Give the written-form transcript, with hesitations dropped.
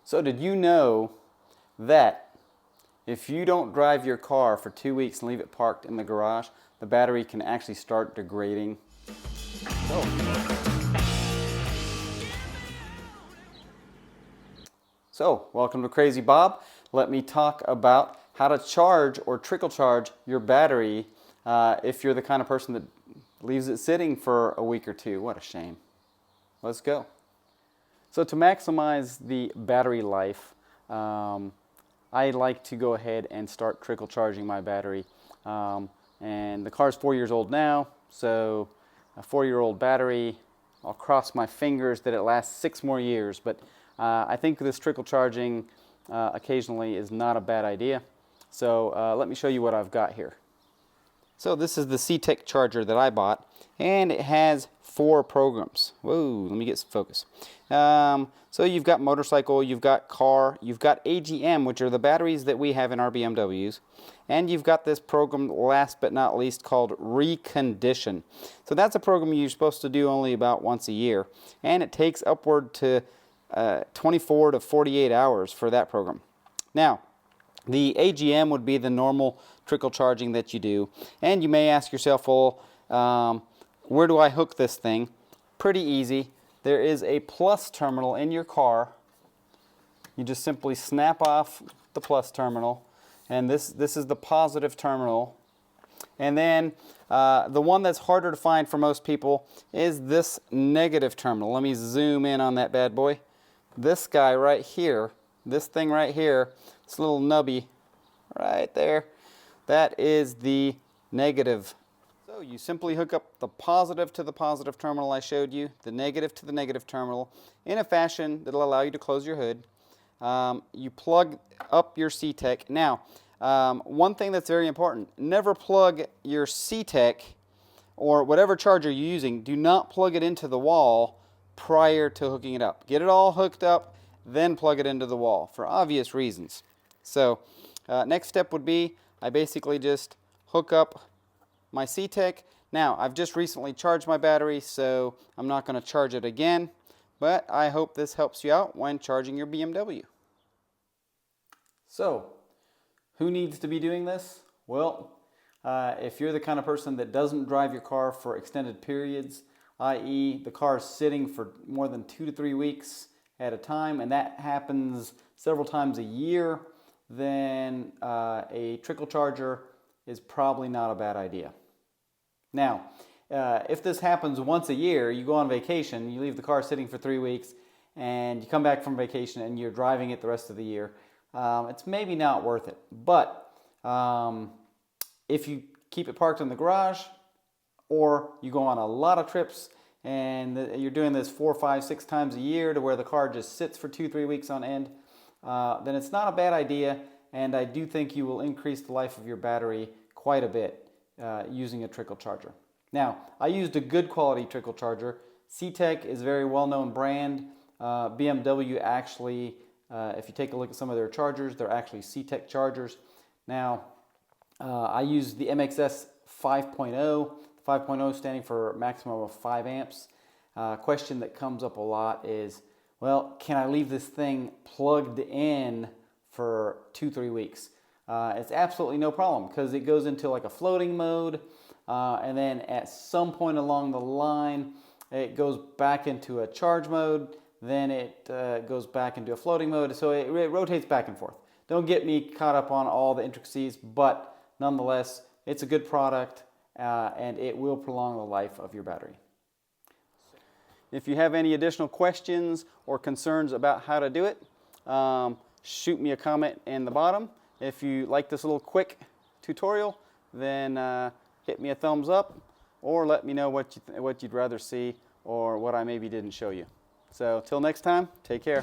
So did you know that if you don't drive your car for 2 weeks and leave it parked in the garage, the battery can actually start degrading? So, welcome to Crazy Bob. Let me talk about how to charge or trickle charge your battery if you're the kind of person that leaves it sitting for a week or two. What a shame. Let's go. So to maximize the battery life, I like to go ahead and start trickle charging my battery. And the car's 4 years old now, so a 4-year-old battery, I'll cross my fingers that it lasts 6 more years, but I think this trickle charging occasionally is not a bad idea. So let me show you what I've got here. So this is the Ctek charger that I bought, and it has 4 programs. Whoa, let me get some focus. So you've got motorcycle, you've got car, you've got AGM, which are the batteries that we have in our BMWs, and you've got this program, last but not least, called Recondition. So that's a program you're supposed to do only about once a year, and it takes upward to 24 to 48 hours for that program. Now, the AGM would be the normal trickle charging that you do, and you may ask yourself, well, where do I hook this thing? Pretty easy. There is a plus terminal in your car. You just simply snap off the plus terminal, and this is the positive terminal. And then the one that's harder to find for most people is this negative terminal. Let me zoom in on that bad boy. This guy right here, this thing right here, this little nubby right there, that is the negative. So you simply hook up the positive to the positive terminal I showed you, the negative to the negative terminal, in a fashion that will allow you to close your hood. You plug up your Ctek. Now, one thing that's very important, never plug your Ctek or whatever charger you're using, do not plug it into the wall prior to hooking it up. Get it all hooked up, then plug it into the wall for obvious reasons. So next step would be I basically just hook up my Ctek. Now, I've just recently charged my battery, so I'm not going to charge it again, but I hope this helps you out when charging your BMW. So, who needs to be doing this? Well, if you're the kind of person that doesn't drive your car for extended periods, i.e. the car is sitting for more than 2 to 3 weeks at a time, and that happens several times a year, then a trickle charger is probably not a bad idea. Now, if this happens once a year, you go on vacation, you leave the car sitting for 3 weeks, and you come back from vacation and you're driving it the rest of the year, it's maybe not worth it. But if you keep it parked in the garage, or you go on a lot of trips and you're doing this 4, 5, 6 times a year to where the car just sits for 2, 3 weeks on end, then it's not a bad idea, and I do think you will increase the life of your battery quite a bit using a trickle charger. Now, I used a good quality trickle charger. Ctek is a very well-known brand. BMW actually, if you take a look at some of their chargers, they're actually Ctek chargers. Now, I use the MXS 5.0, 5.0 standing for maximum of 5 amps. Question that comes up a lot is, well, can I leave this thing plugged in for 2, 3 weeks? It's absolutely no problem, because it goes into like a floating mode, and then at some point along the line it goes back into a charge mode, then it goes back into a floating mode, so it rotates back and forth. Don't get me caught up on all the intricacies, but nonetheless it's a good product, and it will prolong the life of your battery. If you have any additional questions or concerns about how to do it, shoot me a comment in the bottom. If you like this little quick tutorial, then hit me a thumbs up, or let me know what you'd rather see, or what I maybe didn't show you. So till next time, take care.